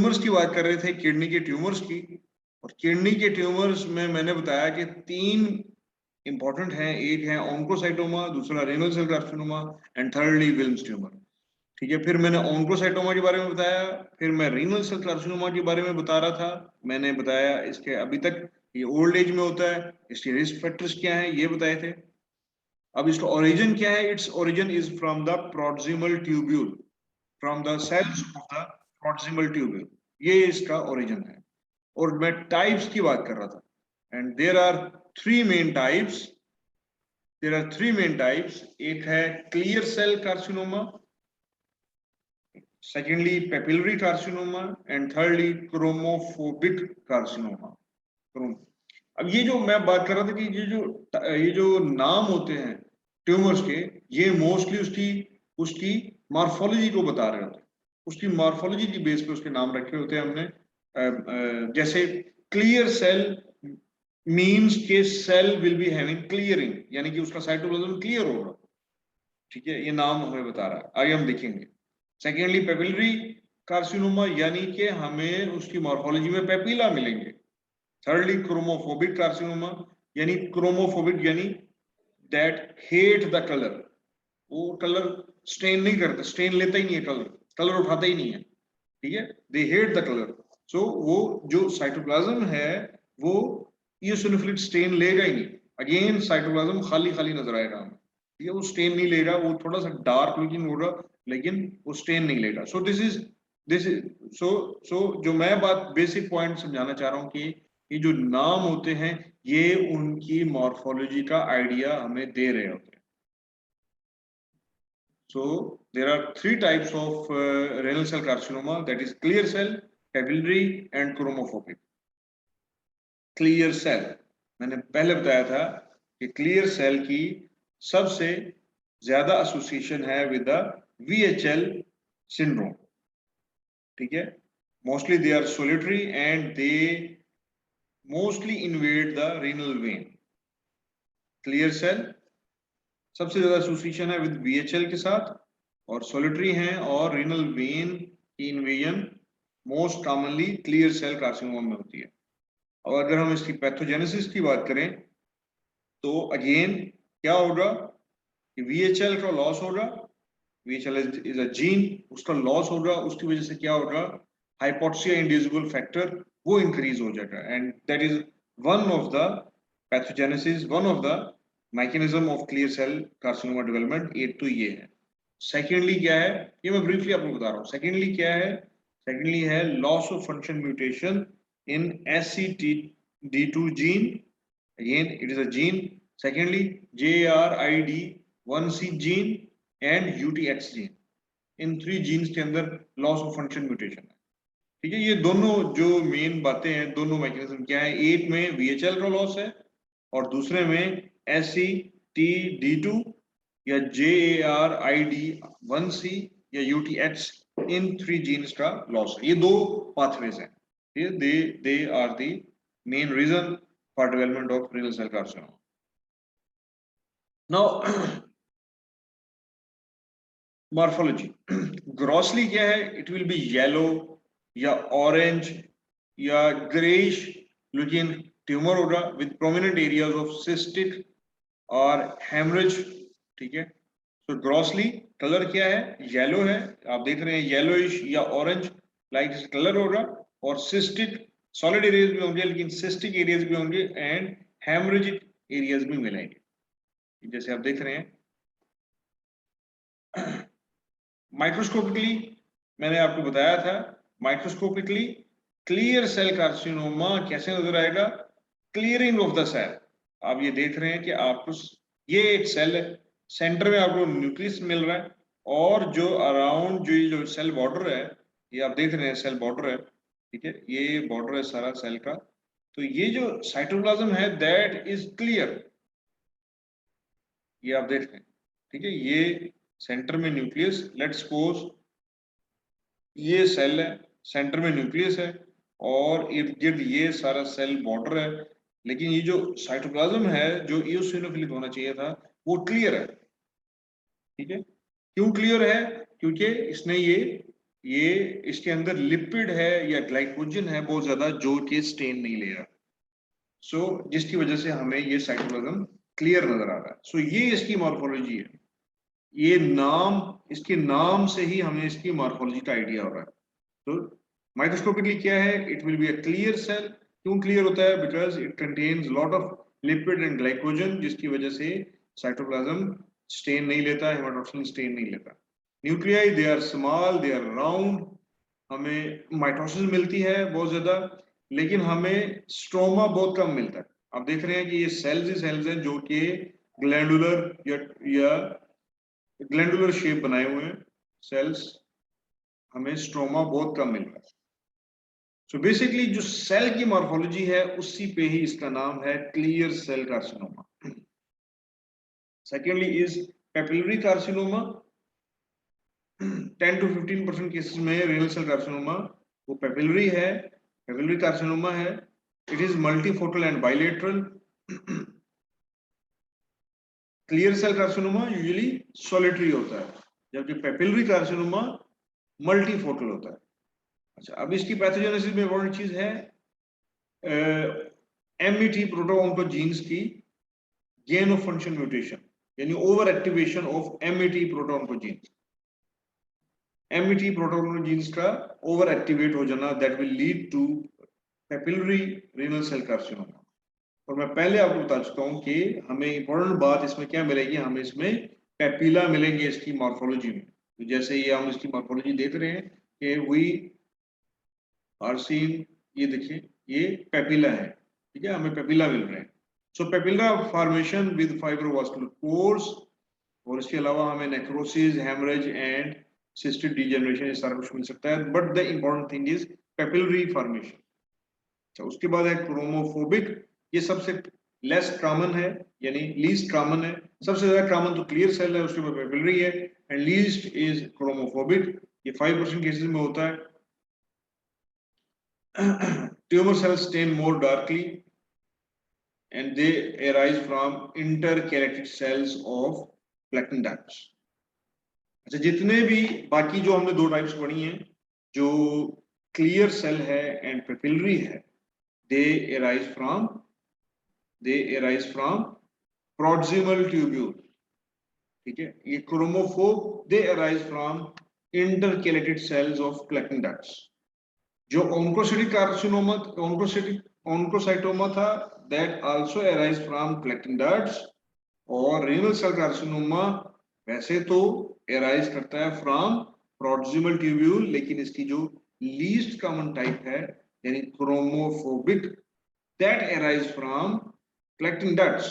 Tumours की बात कर रहे थे, किडनी के ट्यूमर्स की। और किडनी के ट्यूमर्स में मैंने बताया कि 3 इंपॉर्टेंट हैं। एक है ऑन्कोसाइटोमा, दूसरा renal cell carcinoma and thirdly Wilms tumour. ठीक है, फिर मैंने ऑन्कोसाइटोमा के बारे में बताया, फिर मैं रीनल सेल कार्सिनोमा के बारे में बता रहा था। मैंने बताया इसके अभी तक ये ओल्ड एज में होता है, इसके रिस्क फैक्टर्स क्या हैं ये बताए थे। अब इसका ओरिजिन क्या है? Its origin is from the proximal tubule, from the cells of the proximal tubule, ये इसका ओरिजिन है। और मैं टाइप्स की बात कर रहा था, and there are three main types. There are three main types. एक है clear cell carcinoma, secondly papillary carcinoma and thirdly chromophobic carcinoma. अब ये जो मैं बात कर रहा था कि ये जो नाम होते हैं ट्यूमर्स के, ये मोस्टली उसकी उसकी मॉर्फोलॉजी को बता रहे होते हैं। उसकी मॉर्फोलॉजी की बेस पे उसके नाम रखे होते हैं हमने। जैसे क्लियर सेल मींस के cell will be having clearing, यानी कि उसका साइटोप्लाज्म क्लियर होगा। ठीक है, ये नाम हमें बता रहा है, आगे हम देखेंगे। सेकेंडली पेपिलरी कार्सिनोमा, यानी कि हमें उसकी मॉर्फोलॉजी में पेपिला मिलेंगे। थर्डली क्रोमोफोबिक कार्सिनोमा, यानी क्रोमोफोबिक यानी दैट हेट द कलर, वो कलर स्टेन नहीं करता, स्टेन लेता ही नहीं है, कलर कलर उठाता ही नहीं है। ठीक है, दे हेट द कलर। सो वो जो साइटोप्लाज्म है वो इओसिनोफिलिक स्टेन लेगा ही नहीं। अगेन साइटोप्लाज्म खाली खाली नजर आएगा हमें। ठीक है, वो स्टेन नहीं लेगा, वो थोड़ा सा डार्क लुकिंग होगा लेकिन वो स्टेन नहीं लेगा। सो दिस इज सो जो मैं बात बेसिक पॉइंट समझाना चाह रहा हूं कि ये जो नाम होते हैं ये उनकी मॉर्फोलॉजी का आइडिया हमें दे रहे होते हैं। So there are three types of renal cell carcinoma, that is clear cell, papillary and chromophobic. Clear cell, मैंने पहले बताया था कि clear cell की सबसे ज्यादा एसोसिएशन है विद द VHL syndrome. ठीक है, mostly they are solitary and they mostly invade the renal vein. Clear cell सबसे ज्यादा एसोसिएशन है विद VHL के साथ और सोलिटरी हैं, और रीनल वेन की invasion most commonly clear cell carcinoma में होती है। और अगर हम इसकी पैथोजेनेसिस की बात करें तो अगेन क्या होगा कि VHL का लॉस होगा। VHL इज अ जीन, उसका लॉस होगा, उसकी वजह से क्या होगा, हाइपोक्सिया इंड्यूसिबल फैक्टर वो इंक्रीज हो जाएगा, and that is one of the pathogenesis, one of the mechanism of clear cell carcinoma development. एक तो ये है। सेकेंडली क्या है, ये मैं ब्रीफली आपको बता रहा हूँ। सेकेंडली क्या है? सेकेंडली है loss of function mutation in SCTD2 gene. Again it is a gene. Secondly JRID1C gene and UTX gene, इन 3 जीन्स के अंदर लॉस ऑफ फंक्शन म्यूटेशन है। ठीक है, ये दोनों जो मेन बातें हैं, दोनों मैकेनिज्म क्या है, एक में VHL का लॉस है और दूसरे में SCTD2 या JRID1C या UTX, इन 3 जीन्स का लॉस है। ये 2 पाथवेज हैं, they are the main reason for development of renal cell carcinoma. Now morphology grossly क्या है, इट विल बी येलो या ऑरेंज या ग्रेइश लुकिंग ट्यूमर होगा with prominent areas of cystic और हेमरेज। ठीक है, तो ग्रॉसली कलर क्या है, येलो है, आप देख रहे हैं येलोइश या ऑरेंज लाइक कलर होगा, और सिस्टिक सॉलिड एरियाज भी होंगे लेकिन सिस्टिक एरियाज भी होंगे एंड हेमरेजिक एरियाज भी मिलेंगे, जैसे आप देख रहे हैं। माइक्रोस्कोपिकली मैंने आपको बताया था, माइक्रोस्कोपिकली क्लियर सेल कार्सिनोमा कैसे नजर आएगा, क्लियरिंग ऑफ द सेल। आप ये देख रहे हैं कि आपको ये एक सेल है, सेंटर में आपको न्यूक्लियस मिल रहा है, और जो अराउंड जो ये जो सेल बॉर्डर है, ये आप देख रहे हैं सेल बॉर्डर है। ठीक है, ये बॉर्डर है सारा सेल का। तो ये जो साइटोप्लाज्म है दैट इज क्लियर, ये आप देख रहे हैं। ठीक है, ये सेंटर में न्यूक्लियस, लेट्स सपोज ये सेल है, सेंटर में न्यूक्लियस है और इर्द गिर्द ये सारा सेल बॉर्डर है, लेकिन ये जो साइटोप्लाज्म है जो इओसिनोफिलिक होना चाहिए था वो क्लियर है। ठीक है, क्यों क्लियर है? क्योंकि इसने ये ये इसके अंदर लिपिड है या ग्लाइकोजन है बहुत ज्यादा जो कि स्टेन नहीं ले रहा, सो जिसकी वजह से हमें ये साइटोप्लाज्म क्लियर नजर आ रहा है। सो ये इसकी मॉर्फोलॉजी है। ये नाम, इसके नाम से ही हमें इसकी मॉर्फोलॉजी का आइडिया हो रहा है। तो माइक्रोस्कोपिकली क्या है, it will be a clear cell. क्यों क्लियर होता है? Because it contains lot of lipid and glycogen, जिसकी वजह से साइटोप्लाज्म स्टेन नहीं लेता, हेमाटोक्सिन स्टेन नहीं लेता। Nuclei they are small, they are round. हमें माइटोसिस मिलती है बहुत ज्यादा, लेकिन हमें स्ट्रोमा बहुत कम मिलता है। आप देख रहे हैं कि ये सेल्स ही सेल्स हैं जो कि ग्लैंडुलर या ग्लैंडुलर शेप बनाए हुए हैं सेल्स, हमें स्ट्रोमा बहुत कम मिल रहा है। सो बेसिकली जो सेल की मॉर्फोलॉजी है उसी पे ही इसका नाम है clear cell carcinoma. Secondly is papillary carcinoma. 10 to 15% cases में रेनल सेल कार्सिनोमा वो पेपिलरी है, पेपिलरी कार्सिनोमा है। It is multifocal and bilateral. Clear cell carcinoma usually solitary होता है, जबकि पेपिलरी कार्सिनोमा मल्टीफोकल होता है। अच्छा, अब इसकी पैथोजेनेसिस में इंपॉर्टेंट चीज है एमईटी प्रोटोऑन्कोजीन्स की गेन ऑफ फंक्शन म्यूटेशन, यानी over activation of MET protooncogenes. MET protooncogenes का ओवर एक्टिवेट हो जाना that will lead to papillary renal cell carcinoma. और मैं पहले आपको बता चुका हूं कि हमें इंपॉर्टेंट बात इसमें क्या मिलेगी, हमें इसमें पेपिला मिलेंगे इसकी मॉर्फोलॉजी में। तो जैसे ये हम इसकी मॉर्फोलॉजी देख रहे हैं कि वी आर सीन, ये देखिए ये पेपिला है, ठीक है, हमें पेपिला मिल रहे हैं। So papilla formation with fibrovascular pores, और इसके अलावा हमें necrosis, haemorrhage and cystic degeneration ये सारा कुछ मिल सकता है। But the important thing is papillary formation. अच्छा, उसके बाद है क्रोमोफोबिक। ये सबसे लेस कॉमन है, यानी लीस्ट कॉमन है। सबसे ज्यादा कॉमन तो क्लियर सेल है, उसके बाद पेपिलरी है, एंड लीस्ट इज क्रोमोफोबिक। ये 5% केसेस में होता है। Tumor cells stain more darkly and they arise from intercalated cells of platinum ducts. अच्छा, जितने भी बाकी जो हमने दो टाइप्स पढ़ी हैं, जो क्लियर सेल है एंड पेपिलरी है, they arise from proximal tubule, ठीक है। ये chromophobe, they arise from intercalated cells of platinum ducts। जो oncocytic carcinoma, oncocytoma था, that also arise from platinum ducts। और renal cell carcinoma वैसे तो arise करता है from proximal tubule, लेकिन इसकी जो least common type है यानी chromophobic, that arise from platinum ducts।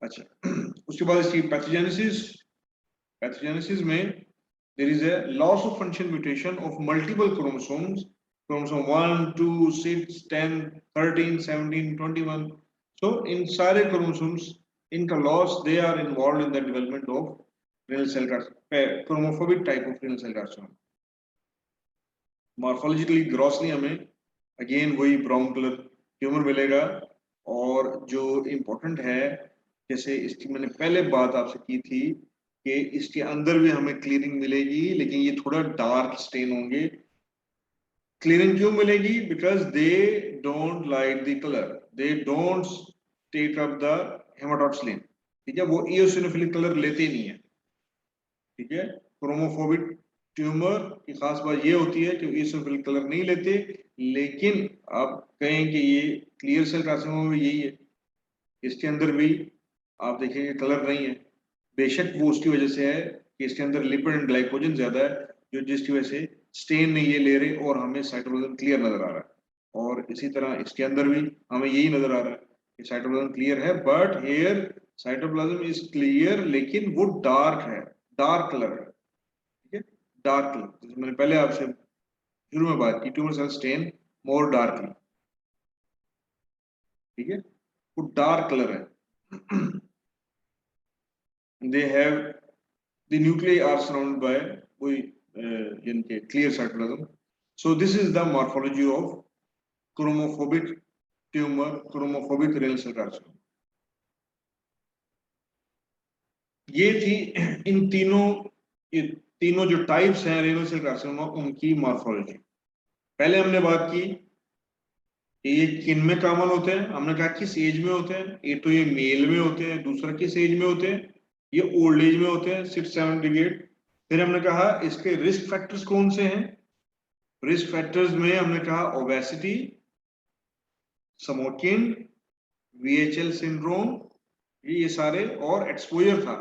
अच्छा, उसके बाद इसकी पैथोजेनेसिस में there is a loss of function mutation of multiple chromosomes, chromosome 1, 2, 6, 10, 13, 17, 21। So in सारे chromosomes इनका loss, they are involved in the development of renal cell carcinoma, chromophobic type of renal cell carcinoma। Morphologically grossly हमें again वही brown color tumour मिलेगा। और जो important है, जैसे इसकी मैंने पहले बात आपसे की थी कि इसके अंदर भी हमें क्लीयरिंग मिलेगी, लेकिन ये थोड़ा डार्क स्टेन होंगे। क्लीयरिंग क्यों मिलेगी? Because they don't like the colour, they don't take up the haematoxylin, ठीक है, वो इओसिनोफिलिक कलर लेते नहीं है, ठीक है। क्रोमोफोबिक ट्यूमर की खास बात ये होती है कि इओसिनोफिलिक कलर नहीं लेते, लेकिन आप कहें कि ये क्लियर सेल कार्सिनोमा भी यही है, इसके अंदर भी आप देखेंगे कलर नहीं है। बेशक वो उसकी वजह से है कि इसके अंदर लिपिड एंड ग्लाइकोजन ज्यादा है, जो जिसकी वजह से स्टेन नहीं ये ले रहे और हमें साइटोप्लाज्म क्लियर नजर आ रहा है। और इसी तरह इसके अंदर भी हमें यही नजर आ रहा है कि साइटोप्लाज्म क्लियर है, but here cytoplasm is clear लेकिन वो डार्क है, डार्क कलर है, ठीक है, डार्क कलर। जैसे मैंने पहले आपसे शुरू में बात की, ट्यूमर सेल स्टेन मोर डार्कली, ठीक है, वो डार्क कलर है। they have the nuclei are surrounded by clear cytoplasm। So this is the morphology of chromophobic tumor, chromophobic renal cell carcinoma। ये थी इन तीनों, ये तीनों जो टाइप्स हैं रेनल सेल कार्सिनोमा उनकी मॉर्फोलॉजी। पहले हमने बात की कि ये किन में कॉमन होते हैं, हमने कहा किस एज में होते हैं। एक तो ये मेल में होते हैं, दूसरा किस एज में होते हैं, ये ओल्ड एज में होते हैं 6-7 डिकेड। फिर हमने कहा इसके रिस्क फैक्टर्स कौन से हैं। रिस्क फैक्टर्स में हमने कहा ओबेसिटी, स्मोकिंग, VHL सिंड्रोम, ये सारे, और एक्सपोजर था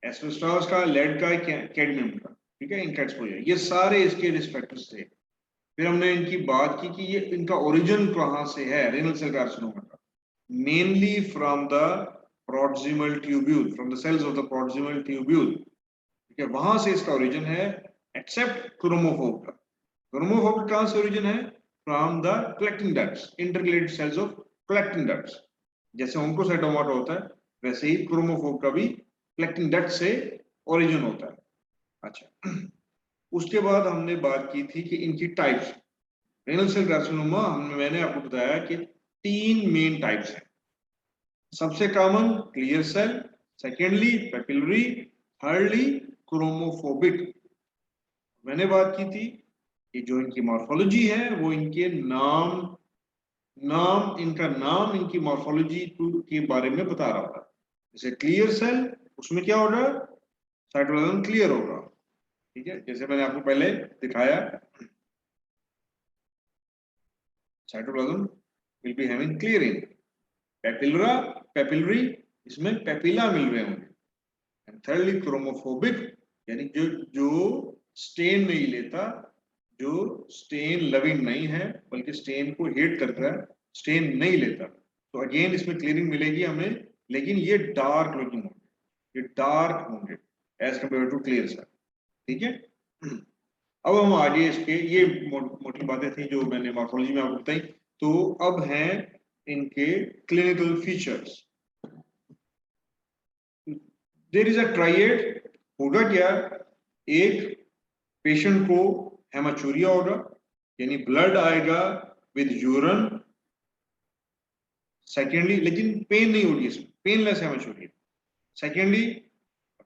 एस्बेस्टॉस का, लेड का, कैडमियम का, ठीक है, इनका एक्सपोजर, ये सारे इसके रिस्क फैक्टर्स थे। फिर हमने इनकी बात की कि ये इनका ओरिजिन कहाँ से है रेनल सेल कार्सिनोमा का। Mainly from the proximal tubule, from the cells of the proximal tubule, ठीक है, वहां से इसका ओरिजिन है। एक्सेप्ट क्रोमोफोब का, क्रोमोफोब का कहां से ओरिजिन है, from the collecting ducts, integrated cells of collecting ducts. जैसे ओंकोसाइटोमाटा होता है वैसे ही क्रोमोफोब का भी कलेक्टिंग डक्ट से ओरिजिन होता है। अच्छा, उसके बाद हमने बात की थी कि इनकी टाइप्स। रेनल सेल कार्सिनोमा मैंने आपको बताया कि 3 मेन टाइप्स हैं। सबसे common clear cell, secondly papillary, thirdly chromophobic. मैंने बात की थी कि जो इनकी मॉर्फोलॉजी है वो इनके इनका नाम इनकी मॉर्फोलॉजी के बारे में बता रहा था। जैसे क्लियर सेल, उसमें क्या होगा, साइटोप्लाज्म क्लियर होगा, ठीक है, जैसे मैंने आपको पहले दिखाया, cytoplasm will be having clearing. Papillary, papillary, इसमें पेपिला मिल रहे होंगे। एंड थर्डली क्रोमोफोबिक, यानी जो जो स्टेन नहीं लेता, जो स्टेन लविंग नहीं है बल्कि स्टेन को हेट करता है, स्टेन नहीं लेता। तो अगेन इसमें क्लियरिंग मिलेगी हमें, लेकिन ये डार्क लुकिंग होंगे, ये डार्क होंगे as compare to clear cell, ठीक है। अब हम आगे इसके, ये मोटी बातें थी जो मैंने मॉर्फोलॉजी में आपको बताई। तो अब हैं इनके clinical features. There is a triad, होगा क्या, एक पेशेंट को हेमाचूरिया होगा, यानी ब्लड आएगा विद यूरन। सेकेंडली, लेकिन पेन नहीं होगी इसमें, पेनलेस हेमाचूरिया। सेकेंडली,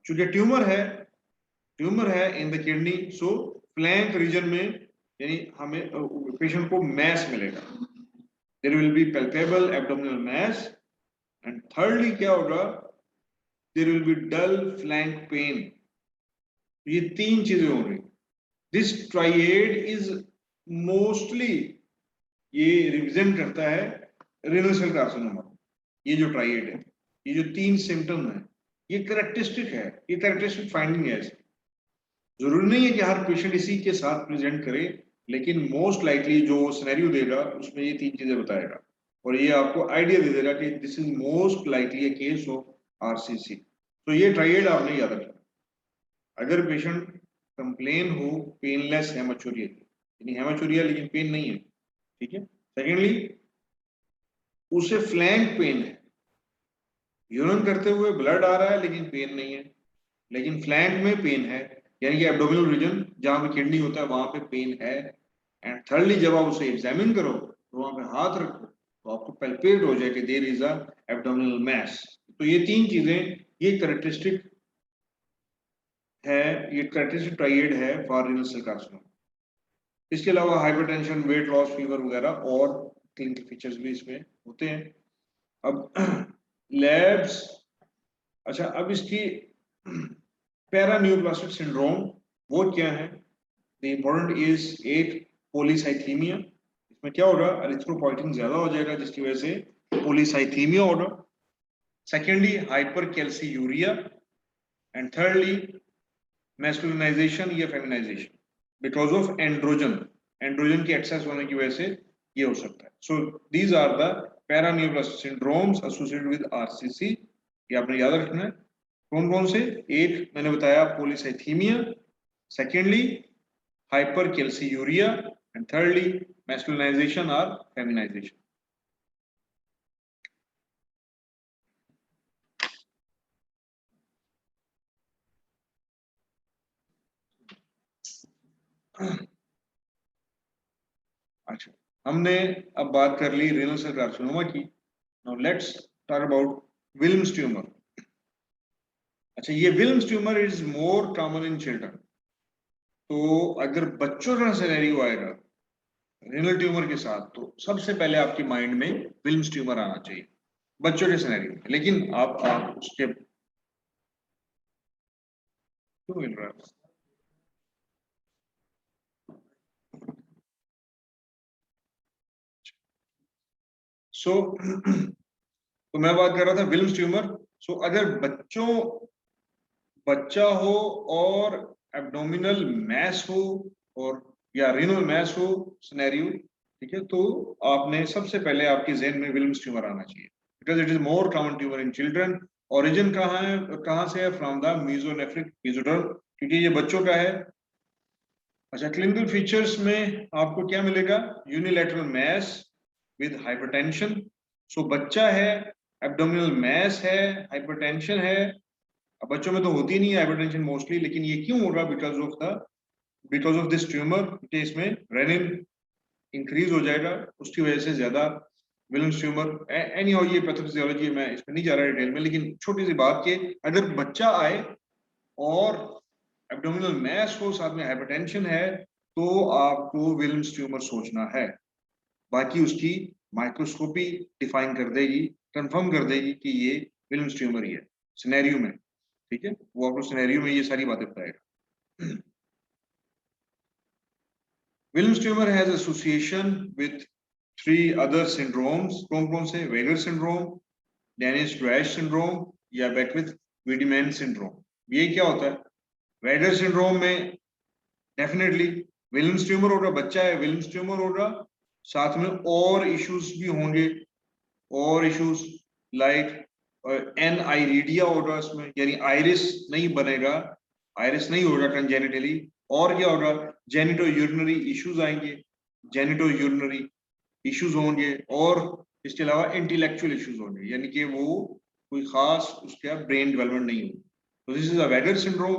चूंकि ट्यूमर है in the kidney, so flank region में, यानी हमें पेशेंट को मैस मिलेगा, there will be palpable abdominal mass. And thirdly क्या होगा, there will be dull flank pain. ये 3 चीजें होंगी। दिस ट्राइएड इज मोस्टली, ये रिप्रेजेंट करता है रेनल सेल कार्सिनोमा। ये जो ट्राइएड है, ये जो 3 सिम्टम है, ये करेक्टरिस्टिक है, ये करेक्टरिस्टिक फाइंडिंग है। जरूरी नहीं है कि हर पेशेंट इसी के साथ प्रेजेंट करे, लेकिन मोस्ट लाइकली जो सिनेरियो देगा उसमें ये 3 चीजें बताएगा, और ये आपको आइडिया दे देगा कि this is most likely a case of RCC. तो ये ट्राइएड आपने याद रखना। अगर पेशेंट कंप्लेन हो पेनलेस हेमाचूरिया, यानी हेमाचूरिया लेकिन पेन नहीं है, ठीक है। सेकेंडली, उसे फ्लैंक पेन है, यूरिन करते हुए ब्लड आ रहा है लेकिन पेन नहीं है, लेकिन फ्लैंक में पेन है, यानी कि एब्डोमिनल रीजन जहां पे किडनी होता है वहां पे पेन है। एंड थर्डली, जब आप उसे एग्जामिन करो तो वहां पे हाथ रखो तो आपको पैल्पेट हो जाए कि there is a abdominal mass. तो ये 3 चीजें, ये कैरेक्टरिस्टिक है, ये कैरेक्टरिस्टिक ट्राइएड है फॉर रेनल सेल कार्सिनोमा। इसके अलावा हाइपरटेंशन, वेट लॉस, फीवर वगैरह और क्लिनिकल फीचर्स भी इसमें होते हैं। अब लैब्स, अच्छा, अब इसकी पैरान्यूप्लास्टिक सिंड्रोम वो क्या है। द इम्पोर्टेंट इज एक पोलीसाइथीमिया, इसमें क्या होगा, एरिथ्रोपोइटिन ज्यादा हो जाएगा जिसकी वजह से पोलीसाइथीमिया होगा। Secondly, hypercalciuria. And thirdly, masculinisation या feminisation because of androgen, androgen की एक्सेस होने की वजह से ये हो सकता है। So these are the paraneoplastic syndromes associated with RCC, ये आपने याद रखना है। कौन कौन से, एक मैंने बताया पोलीसाइथीमिया, सेकेंडली हाइपरकैल्सीयूरिया, एंड थर्डली मैस्कुलिनाइजेशन और फेमिनाइजेशन। अच्छा, हमने अब बात कर ली रेनल सेल कार्सिनोमा की। Now let's talk about Wilms tumour. अच्छा, ये Wilms tumour is more common in children. तो अगर बच्चों का सिनेरियो आएगा रेनल ट्यूमर के साथ, तो सबसे पहले आपके माइंड में विल्म्स ट्यूमर आना चाहिए बच्चों के सिनेरियो में। लेकिन आप उसके क्यों मिल रहा है? सो तो मैं बात कर रहा था विल्म्स ट्यूमर। सो अगर बच्चा हो और एब्डोमिनल मैस हो और या रेनल मैस हो सिनेरियो, ठीक है, तो आपने सबसे पहले आपके जहन में विल्म्स ट्यूमर आना चाहिए, because it is more common tumour in children. Origin कहाँ है, कहाँ से है? फ्रॉम द मीजोनेफ्रिक मेसोडर्म, क्योंकि ये बच्चों का है। अच्छा, क्लिनिकल फीचर्स में आपको क्या मिलेगा? Unilateral mass with hypertension. So बच्चा है, एब्डोमिनल मैस है, हाइपरटेंशन है। अब बच्चों में तो होती नहीं है हाइपरटेंशन मोस्टली, लेकिन ये क्यों होगा? बिकॉज ऑफ दिस ट्यूमर के इसमें रेनिन इंक्रीज हो जाएगा, उसकी वजह से ज्यादा विल्म्स ट्यूमर। एनी हाउ ये पैथोफिजियोलॉजी है, मैं इसमें नहीं जा रहा डिटेल में, लेकिन छोटी सी बात के अगर बच्चा आए और एब्डोमिनल मैस हो, साथ में हाइपरटेंशन है, तो आपको विल्म्स ट्यूमर सोचना है। बाकी उसकी माइक्रोस्कोपी डिफाइन कर देगी, कंफर्म कर देगी कि ये विल्म्स ट्यूमर ही है सिनेरियो में। ठीक है, वो आपको सिनेरियो में ये सारी बातें बताएगा। Wilms tumour has association with 3 other syndromes. कौन कौन से? वेगर सिंड्रोम, डेनिस-ड्रैश सिंड्रोम या बेकविथ वीडिमैन सिंड्रोम। ये क्या होता है? वेगर सिंड्रोम में डेफिनेटली विल्म्स ट्यूमर होगा, बच्चा है, विल्म्स ट्यूमर होगा, साथ में और इश्यूज भी होंगे, और इश्यूज लाइक एनआईरिडिया होगा इसमें, यानी आइरिस नहीं बनेगा, आइरिस नहीं होगा कंजेनिटली। और क्या होगा? जेनिटो यूरिनरी इश्यूज आएंगे, जेनिटो यूरिनरी इश्यूज होंगे, और इसके अलावा इंटेलेक्चुअल इश्यूज होंगे, यानी कि वो कोई खास उसका ब्रेन डेवलपमेंट नहीं होगी। तो दिस इज अ वेगर syndrome.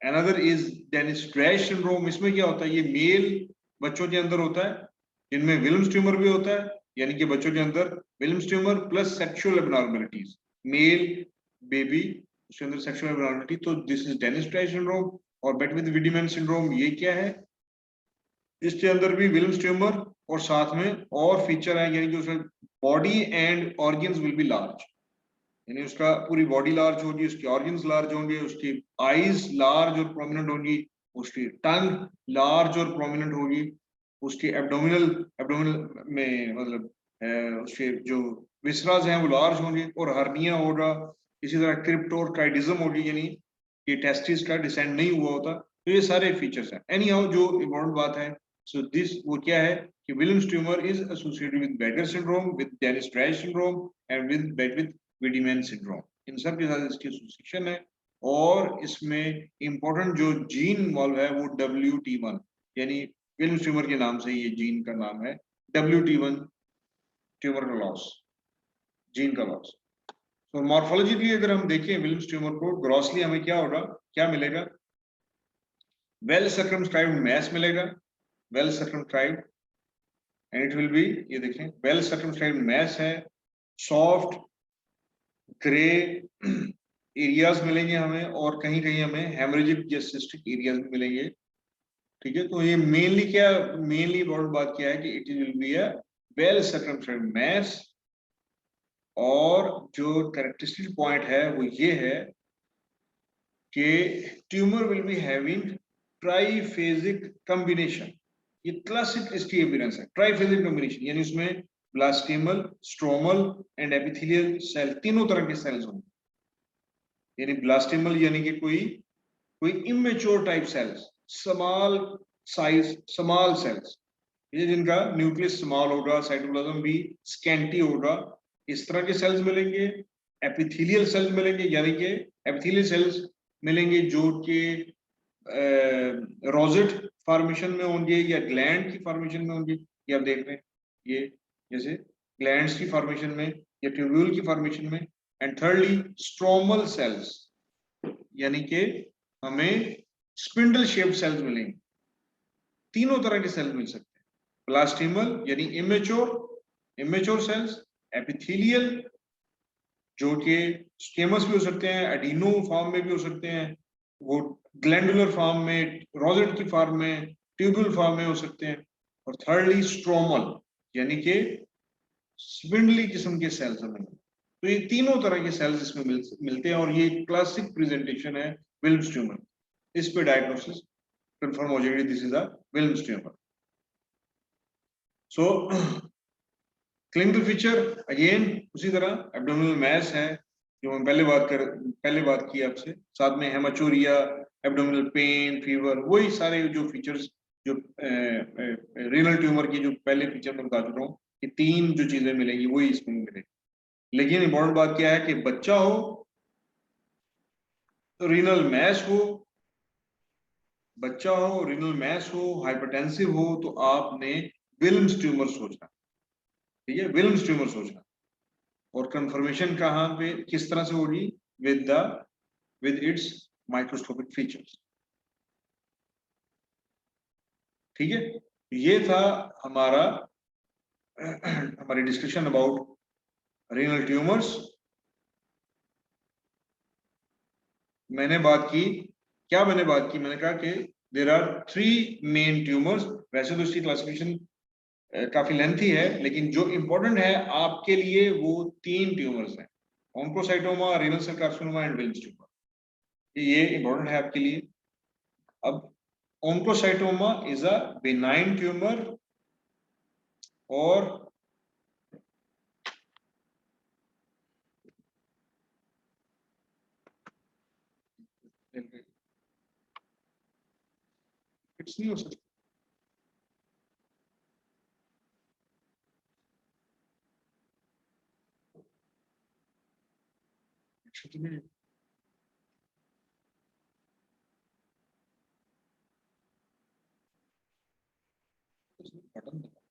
Another is Denys Drash syndrome. इसमें क्या होता है? ये मेल बच्चों के अंदर होता है, जिनमें विल्म्स ट्यूमर भी होता है, यानी कि बच्चों के अंदर Wilms tumour plus sexual abnormalities, male baby उसके अंदर सेक्सुअल एबनॉर्मलिटी, तो दिस इज डेनिस-ड्रैश सिंड्रोम। और बेटविथ वीडिमैन सिंड्रोम, ये क्या है? इसके अंदर भी विल्म्स ट्यूमर और साथ में और फीचर है, यानी कि उसमें body and organs will be large, यानी उसका पूरी बॉडी लार्ज होगी, उसके ऑर्गन्स लार्ज होंगे, उसकी आईज लार्ज और प्रोमिनेंट होगी, उसकी टंग लार्ज और प्रोमिनेंट होगी, उसके एब्डोमिनल एब्डोमिनल में मतलब उसके जो विसराज हैं वो लार्ज होंगे, और हर्निया होगा। इसी तरह क्रिप्टोरकाइडिज्म होगी, यानी ये टेस्टिस का डिसेंड नहीं हुआ होता। तो ये सारे फीचर्स हैं। एनी हाउ, जो इम्पोर्टेंट बात है, सो दिस वो क्या है कि Wilms tumour is associated with Becker syndrome, with Denys Drash syndrome and with Wiedemann syndrome. इन सब के साथ इसकी एसोसिएशन है। और इसमें इंपॉर्टेंट जो जीन इन्वॉल्व है वो WT1, यानी विल्म्स ट्यूमर के नाम से ये जीन का नाम है, WT1 ट्यूमर का लॉस, जीन का लॉस। तो मॉर्फोलॉजिकली अगर हम देखें विल्म्स ट्यूमर को ग्रॉसली, हमें क्या होगा, क्या मिलेगा? वेल सर्कमस्क्राइब्ड मैस मिलेगा, well circumscribed, and it will B, ये देखें, वेल सर्कमस्क्राइब्ड मैस है, सॉफ्ट ग्रे एरियाज मिलेंगे हमें, और कहीं कहीं हमें हेमरेजिक या सिस्टिक एरियाज भी मिलेंगे। ठीक है, तो ये मेनली बहुत बात क्या है कि it will be a well circumscribed mass. और जो कैरेक्टरिस्टिक पॉइंट है वो ये है कि tumour will be having triphasic combination. ये क्लासिक इसकी अपीयरेंस है, ट्राइफेजिक कॉम्बिनेशन, यानी उसमें blastemal, stromal and epithelial cell, तीनों तरह के सेल्स होंगे। यानी ब्लास्टेमल यानी कि कोई immature type cells, small size small cells, ये जिनका न्यूक्लियस स्मॉल होगा, साइटोप्लाज्म भी स्कैंटी होगा, इस तरह के सेल्स मिलेंगे। एपिथेलियल सेल्स मिलेंगे, यानी कि एपिथेलियल सेल्स मिलेंगे जो कि रोजेट फॉर्मेशन में होंगे या ग्लैंड की फॉर्मेशन में होंगे। ये आप देख रहे हैं, ये जैसे ग्लैंड्स की फॉर्मेशन में या ट्यूब्यूल की फॉर्मेशन में। एंड थर्डली स्ट्रोमल सेल्स, यानी कि हमें स्पिंडल शेप्ड सेल्स मिलेंगे। तीनों तरह के सेल मिल सकते हैं, ब्लास्टेमल यानी इमेच्योर सेल्स, एपिथेलियल जो कि स्केमस भी हो सकते हैं, एडिनो फॉर्म में भी हो सकते हैं, वो ग्लैंडुलर फॉर्म में, रोजेट की फॉर्म में, ट्यूबुल फॉर्म में हो सकते हैं, और थर्डली स्ट्रोमल यानी कि स्पिंडली किस्म के सेल्स हमें। तो ये तीनों तरह के सेल्स इसमें मिलते हैं, और ये क्लासिक प्रेजेंटेशन है विल्म्स ट्यूमर। इस पे डायग्नोसिस कंफर्म हो जाएगी, this is a Wilms tumour. So clinical feature again उसी तरह एब्डोमिनल मैस है जो हम पहले बात की आपसे, साथ में हेमाचूरिया, एब्डोमिनल पेन, फीवर, वही सारे जो फीचर्स जो रीनल ट्यूमर की जो पहले फीचर मैं बता चुका हूँ कि तीन जो चीजें मिलेंगी वही इसमें मिलेगी। लेकिन इंपॉर्टेंट बात क्या है कि बच्चा हो, रीनल मैस हो, बच्चा हो, रीनल मैस हो, हाइपरटेंसिव हो, तो आपने विल्म्स ट्यूमर सोचना, ठीक है, विल्म्स ट्यूमर सोचना। और कंफर्मेशन कहाँ पे किस तरह से होगी? विद इट्स माइक्रोस्कोपिक फीचर्स, ठीक है। ये था हमारा हमारी डिस्कशन अबाउट रीनल ट्यूमर्स। मैंने बात की, क्या मैंने बात की? मैंने कहा कि देर आर 3 मेन ट्यूमर्स। वैसे तो इसकी क्लासिफिकेशन काफी लेंथी है, लेकिन जो इंपॉर्टेंट है आपके लिए वो 3 ट्यूमर्स हैं, oncocytoma, renal cell carcinoma and Wilms tumour. ये इंपॉर्टेंट है आपके लिए। अब oncocytoma is a benign tumor और फिक्स नहीं हो सकता। बटन